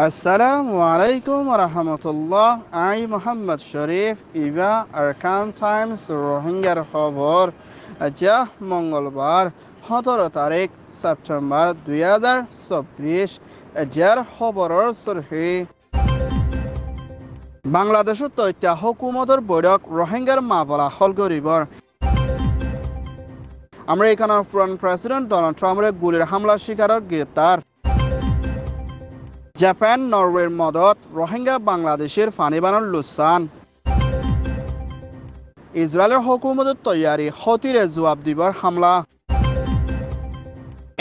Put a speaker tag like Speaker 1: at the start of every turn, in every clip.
Speaker 1: আসসালামু আলাইকুম রহমতুল্লাহ। I Mohammad Sharif Iba Arkan Times রোহিঙ্গার খবর যা মঙ্গলবার 17 সেপ্টেম্বর 2024 যার খবরের সরহি বাংলাদেশের তথ্য হুকুমতের বৈঠক রোহিঙ্গার মামলা হল গরিবর আমেরিকানের পুরান প্রেসিডেন্ট ডোনাল্ড ট্রাম্পের গুলির হামলার শিকারের গ্রেপ্তার জাপান নরওয়ের মদত রোহিঙ্গা বাংলাদেশের ফানিবানোর লুসান ইসরায়েলের হুকুমতের তৈয়ারি হতিরে জবাব দিবার হামলা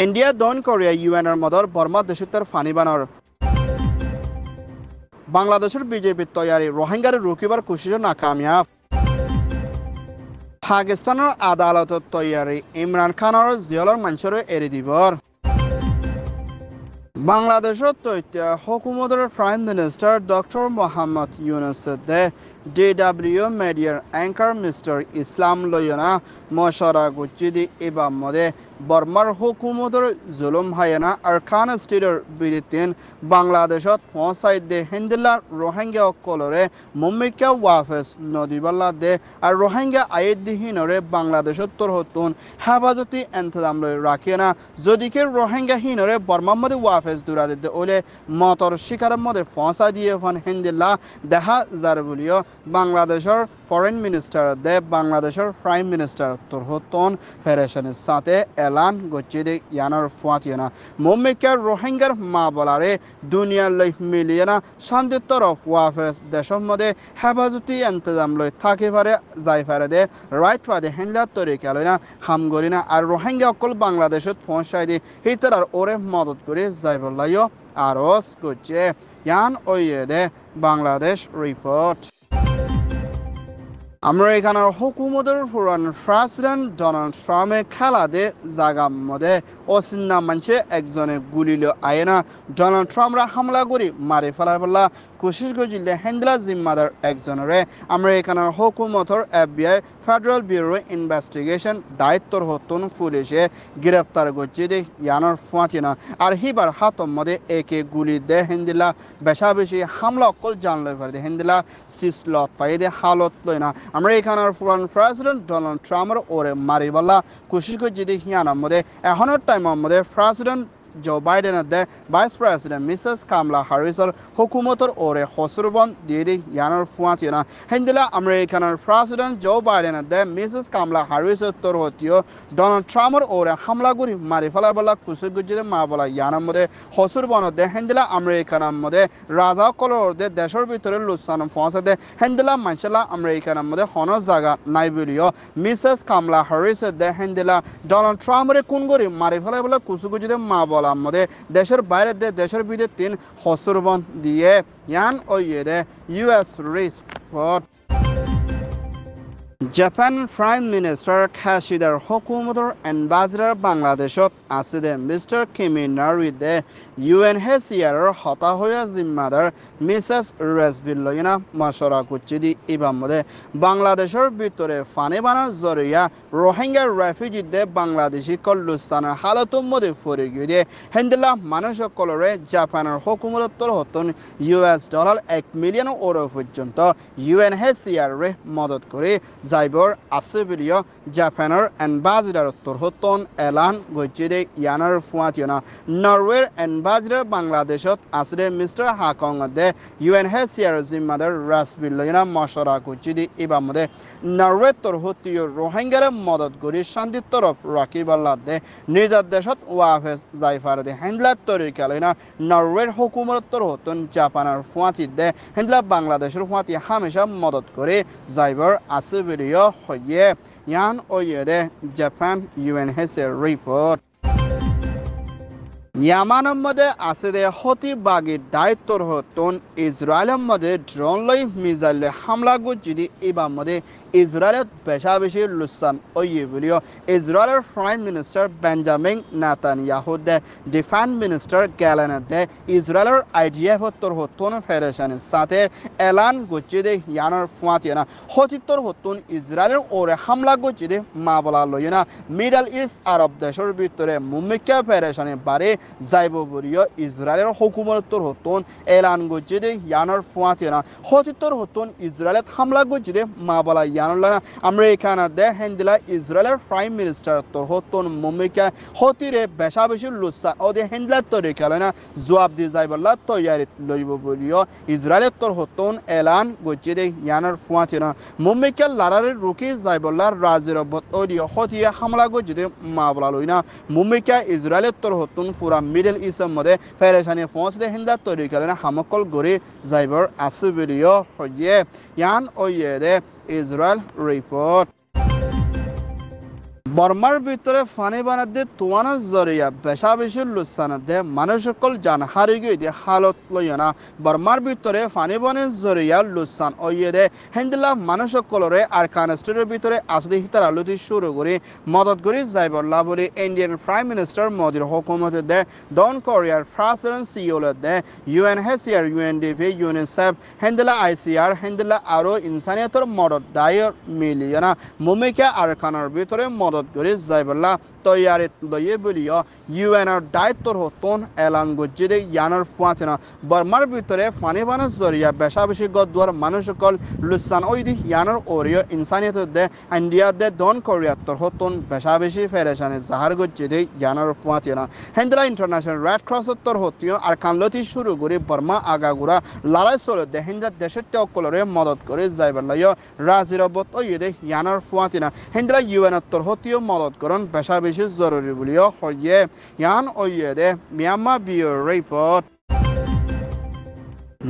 Speaker 1: ইন্ডিয়া দক্ষিণ কোরিয়া ইউএনের মদত বর্মা দেশের ফানিবানোর বাংলাদেশের বিজেপির তৈয়ারি রোহিঙ্গার রুকিবার কোশিশ নাকামিয়াব পাকিস্তানের আদালতের তৈয়ারি ইমরান খানের জিয়লর মঞ্চর এড়ি দিবর বাংলাদেশের তথ্য হুকুমতের prime minister doctor Mohammad Yunus DW মিডিয়ার অ্যাঙ্কার মিস্টার ইসলাম লয়না মশারা গুচিদি এবার মধ্যে বর্মার হুকুমতের জুলুম হায়না আরকান স্টেটের বিরুদ্ধে বাংলাদেশত পৌঁছাই দে হিন্দিল্লা রোহিঙ্গা কলরে মুম্মিকা ওয়াফেস নদীবাল্লা দে আর রোহিঙ্গা আইদিহীনরে বাংলাদেশত তরহতুন হেফাজতি এন্তজাম লই রাখে না যদিকে রোহিঙ্গা হীনরে বর্মার মধ্যে ওয়াফেস দূরা দিতে ওলে মতর শিকারের মধ্যে পৌঁছা দিয়ে ফন হিন্দিল্লা দেখা যার বলিও বাংলাদেশের ফরেন মিনিস্টার দে বাংলাদেশের প্রাইম মিনিস্টার তরহতন ফেডারেশনের সাথে এলান গচ্ছিদে ইয়ানোর ফুয়াতিয়ানা মুম্মিকার রোহিঙ্গার মা বলারে দুনিয়ার লই মিলিয়েনা শান্তির তরফ ওয়াফেস দেশের মধ্যে হেফাজতি এন্তজাম লই থাকে পারে যাই পারে দে রাইট ফাদে হেনলার তরিকা লই না হামগরি না আর রোহিঙ্গা অকল বাংলাদেশত পৌঁছাই দি হিতার আর ওরে মদত করে যাই বললাইও আরস করছে ইয়ান ওইয়ে দে বাংলাদেশ রিপোর্ট আমেরিকানের হুকুমতের পুরান প্রেসিডেন্ট ডোনাল্ড ট্রাম্পে খেলা দে জাগা মধ্যে অচিন্না মানুষে একজনে গুলিল আয়না ডোনাল্ড ট্রাম্পরা হামলা করি মারি ফেলাই বললা কোশিশ করছিল হেন্দ্রা জিম্মাদার একজনরে আমেরিকানের হুকুমতের FBI ফেডারেল ব্যুরো ইনভেস্টিগেশন দায়িত্বর হতুন পুলিশে গ্রেপ্তার করছে দে ইয়ানোর ফুয়াতিনা আর হিবার হাতম মধ্যে একে গুলি দে হেন্দিলা বেশা বেশি হামলা অকল জানলে পারে হেন্দিলা সিসলত পাই দে হালত লয় না আমেরিকানের পুরান প্রেসিডেন্ট ডোনাল্ড ট্রাম্পের ওরে মারিবাল্লা কোশিশ করছে দে ইয়ানোর মধ্যে এখনের টাইমের মধ্যে প্রেসিডেন্ট জো বাইডেনের দে ভাইস প্রেসিডেন্ট মিসেস কামলা হ্যারিসের হুকুমতের ওরে হসরবন দিয়ে দি ইয়ানোর ফুয়াতিনা হেন্দিলা আমেরিকানের প্রেসিডেন্ট জো বাইডেনের দে মিসেস কামলা হ্যারিসের তোর হতিও ডোনাল্ড ট্রাম্পের ওরে হামলা করি মারি ফেলা বলা কুসুর গুজিদে মা বলা ইয়ানোর মধ্যে হসরবনের দে হেন্দিলা আমেরিকানের মধ্যে রাজা কলর দে দেশের ভিতরে লুসান পৌঁছে দে হেন্দিলা মানসালা আমেরিকানের মধ্যে হন জায়গা নাই বলিও মিসেস কামলা হ্যারিসের দে হেন্দিলা ডোনাল্ড ট্রাম্পের কোন করি মারি ফেলা বলা কুসুর গুজিদে মা বলা মধ্যে দেশের বাইরে দে দেশের ভিতরে 3 হসরবন দিয়ে ইয়ান ওইয়ে দে US report Japan prime minister খাশিদার হুকুমতের এম্বাসেডর বাংলাদেশত আছে দে মিস্টার কিমি নারিদে UNHCR হতা হইয়া জিম্মাদার মিসেস রেসবিল্লয়না মশরা করছে দি এবার মধ্যে বাংলাদেশের ভিতরে ফানিবানা জরিয়া রোহিঙ্গা রেফিউজিদে বাংলাদেশি কল্লুস্থানের হালতর মধ্যে পড়ে গিয়ে হেন্দিলা মানুষ কলরে জাপানের হুকুমতের হতন $1 মিলিয়ন ওর পর্যন্ত UNHCR রে মদত করে যাইবর আছে বলিও জাপানের এম্বাসেডর তরহতন এলান গজ্জিদে ইয়ানোর ফুয়াতিনা নরওয়ের এম্বাসেডর বাংলাদেশত আছে মিস্টার হাকং দে UNHCR জিম্মাদার রাসবিল্লয়না মশরা গজ্জিদে এবার মধ্যে নরওয়ে তরহতীয় রোহিঙ্গার মদত করি শান্তির তরফ রাখিবাল্লা দে নিজের দেশত ওয়াফেস যাইফার দে হেন্ডলার তরিকা লইনা নরওয়ের হুকুমত তরহতন জাপানের ফুয়াতি দে হেন্ডলা বাংলাদেশের ফুয়াতি হামেশা মদত করে যাইবর আছে ভিডিও হয়ে ইয়ান ওয়ে দে জাপান UNHCR রিপোর্ট ইয়ামানের মধ্যে আছে দে হতি বাগির দায়িত্বর হতন ইসরায়েলের মধ্যে ড্রোন লই মিসাইল হামলা গুজিদি এবার মধ্যে ইসরায়েলের বেশা বেশি লুসান ওয়ে বলিও ইসরায়েলের প্রাইম মিনিস্টার বেঞ্জামিন নেতানিয়াহু দে ডিফেন্স মিনিস্টার গ্যালেন দে ইসরায়েলের IDF তোর হতন ফেডারেশনের সাথে এলান গুজিদি ইয়ানোর ফুয়াতিনা হতিত্তর হতন ইসরায়েলের ওরে হামলা গুজিদি মা বলা লইনা মিডল ইস্ট আরব দেশের ভিতরে মুম্মিকা ফেডারেশনের বারে যাইব বলিও ইসরায়েলের হুকুমতর হতন এলান গজ্জে দে ইয়ানোর ফুয়াতেনা হতিতর হতন ইসরায়েলত হামলা গজ্জে দে মা বলা ইয়ানুল্লাহ আমেরিকানা দে হেন্দিলা ইসরায়েলের প্রাইম মিনিস্টার তোর হতন মুমিকা হতিরে বেশা বেশি লুসা ওদে হেন্দিলা তরিকালনা জবাব দি যাইবল্লা তৈয়ারি লইব বলিও ইসরায়েলের তোর হতন এলান গজ্জে দে ইয়ানোর ফুয়াতেনা মুমিকা লারারে রুকি যাইবল্লা রাজির বতরিও হতিয়ে হামলা গজ্জে দে মা বলা লইনা মুমিকা ইসরায়েলের তোর হতন পুরা মিডল ইস্টের মধ্যে ফেরেশানি ফৌজদে হিন্দা তরিকালনা হামকল গরি যাইবর আছে বলিও হইয়ে ইয়ান ওইয়ে ইসরায়েল রিপোর্ট বর্মার ভিতরে ফানি বানাতে তোয়ানোর জরিয়া বেশা বেশি লুসানাতে মানুষ সকল জান হারি গিয়ে হালত লইয়া বর্মার ভিতরে ফানি বনের জরিয়া লুসান ওইয়ে দে হেন্দিলা মানুষ সকলরে আর কানস্টের ভিতরে আসলে হিতার আলুতি শুরু করে মদত করি যাইবল্লা বলে ইন্ডিয়ান প্রাইম মিনিস্টার মোদির হুকুমতে দে দন কোরিয়ার প্রেসিডেন্ট সিওলে দে ইউএনএইচসিআর ইউএনডিপি ইউনিসেফ হেন্দিলা আইসিআর হেন্দিলা আরো ইনসানিয়তর মদত দায় মিলিয়না মুমিকা আর কানার ভিতরে মদত করে যাইবল্লা তৈয়ারি লইয়ে বলিও ইউএনআর দায়িত্বর হতন এলান গজ্জে দে ইয়ানোর ফুয়াতেনা বর্মার ভিতরে ফানি বানের জরিয়া বেশা বেশি গদুয়ার মানুষ সকল লুসান ওই দি ইয়ানোর ওরিও ইনসানিয়ত দে ইন্ডিয়া দে দন কোরিয়াতর হতন বেশা বেশি ফেরেশানি জাহার গজ্জে দে ইয়ানোর ফুয়াতেনা হেন্দিলা ইন্টারন্যাশনাল রেড ক্রসতর হতিও আর কানলতি শুরু করে বর্মা আগাগুড়া লালাই চলে দে হিন্দা দেশের অকলরে মদত করে যাইবল্লাইও রাজিরবত ওই দে ইয়ানোর ফুয়াতেনা হেন্দিলা ইউএনআর হতিও মদত করন বেশা বেশি জরুরি বলিও হইয়ে ইয়ান ওইয়ে দে মিয়ানমার বিউরো রিপোর্ট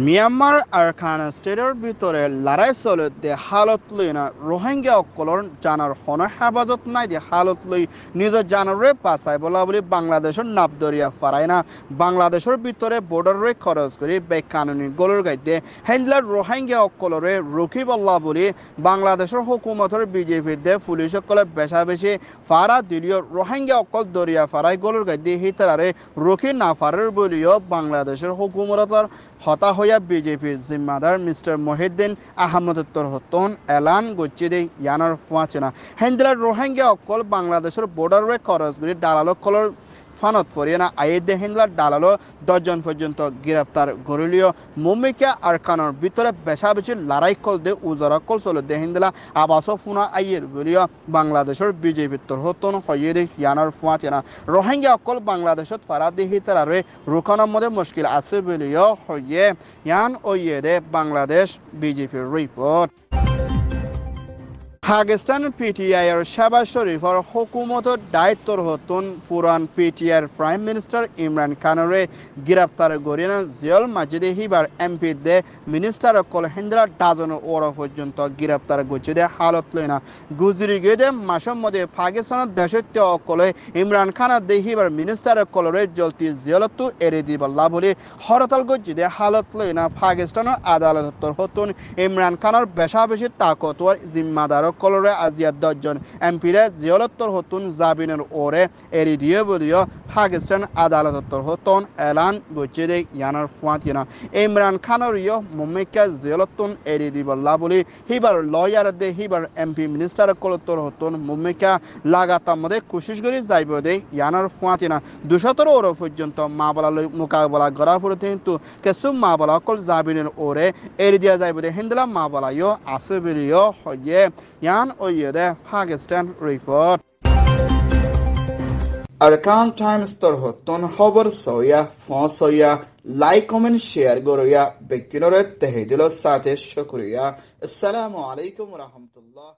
Speaker 1: মিয়ানমার আর খান স্টেটের ভিতরে লড়াই চলে দে হালত লই না রোহিঙ্গা অকলর জানার হন হেফাজত নাই দে হালত লই নিজের জানারে পাচাই বলা বলি বাংলাদেশের নাবদরিয়া ফারাই না বাংলাদেশের ভিতরে বর্ডারে খরচ করি বেকানুনি গলর গাইতে হেন্ডলার রোহিঙ্গা অকলরে রুখি বল্লা বলি বাংলাদেশের হুকুমতের বিজেপি দে পুলিশ সকলে বেশা বেশি ফারা দিলিও রোহিঙ্গা অকল দরিয়া ফারাই গলর গাইতে হিতারে রুখি না ফারের বলিও বাংলাদেশের হুকুমতের হতা হইয়া বিজেপি জিম্মাদার মিস্টার মহিউদ্দিন আহমদুর হতন এলান গজ্জে দে ইয়ানোর ফুয়াচেনা হেন্দিলার রোহিঙ্গা অকল বাংলাদেশের বর্ডারে খরচ করি দালাল কলর ফানত পরিয়ানা আইদে হেন্দিলার দালালো 10 জন পর্যন্ত গ্রেপ্তার গরিলিও মুমিকা আর কানোর ভিতরে বেশা বেশি লড়াই কল দে উজরা কল চলে দে হেন্দিলা আবাসও ফুনা আইয়ের বলিও বাংলাদেশের বিজেপি তোর হতন হইয়ে দে ইয়ানোর ফুয়াচেনা রোহিঙ্গা অকল বাংলাদেশত ফারা দে হিতারে রুকানোর মধ্যে মুশকিল আছে বলিও হইয়ে ইয়ান ওইয়ে দে বাংলাদেশ বিজেপির রিপোর্ট পাকিস্তানের পিটিআইয়ের শাহবাজ শরীফের হুকুমতের দায়িত্বর হতন পুরান পিটিআইয়ের প্রাইম মিনিস্টার ইমরান খানরে গ্রেপ্তার করিয়া জিয়ল মাজিদে হিবার এমপি দে মিনিস্টার কল হেন্দ্রা ডাজন ওরা পর্যন্ত গ্রেপ্তার করছে দে হালত লই না গুজরি গিয়ে দে মাসের মধ্যে পাকিস্তানের দেশের অকলে ইমরান খানের দে হিবার মিনিস্টার কলরে জলতি জিয়লতো এড়ে দিবল্লা বলে হরতাল করছে দে হালত লই না পাকিস্তানের আদালতর হতন ইমরান খানের বেশা বেশি তাকতওয়ার জিম্মাদার কলরে আজিয়া 10 জন এমপিরে জিয়লত্তর হতুন জাবিনের ওরে এরি দিয়ে বলিও পাকিস্তান আদালতর হতন এলান গজ্জে দে ইয়ানোর ফুয়াতিনা ইমরান খানের ইয় মুমিকা জিয়লত্তন এরি দিবল্লা বলি হিবার লয়ার দে হিবার এমপি মিনিস্টার কলত্তর হতন মুমিকা লাগাতার মধ্যে কোশিশ করি যাইব দে ইয়ানোর ফুয়াতিনা 200 ওর পর্যন্ত মা বলা মোকাবেলা করা পড়তে কিন্তু কিছু মা বলা কল জাবিনের ওরে এরি দিয়া যাইব দে হিন্দলা মা বলা ইয় আছে বলিও হইয়ে ইয়ান ওইয়ে দে পাকিস্তান রিপোর্ট আরকান টাইমস তোর হতন খবর সইয়া ফসইয়া লাইক কমেন্ট শেয়ার গরইয়া বেকিনরে তেহেদিল সাথে শুকরিয়া আসসালামু আলাইকুম ওয়া রাহমাতুল্লাহ।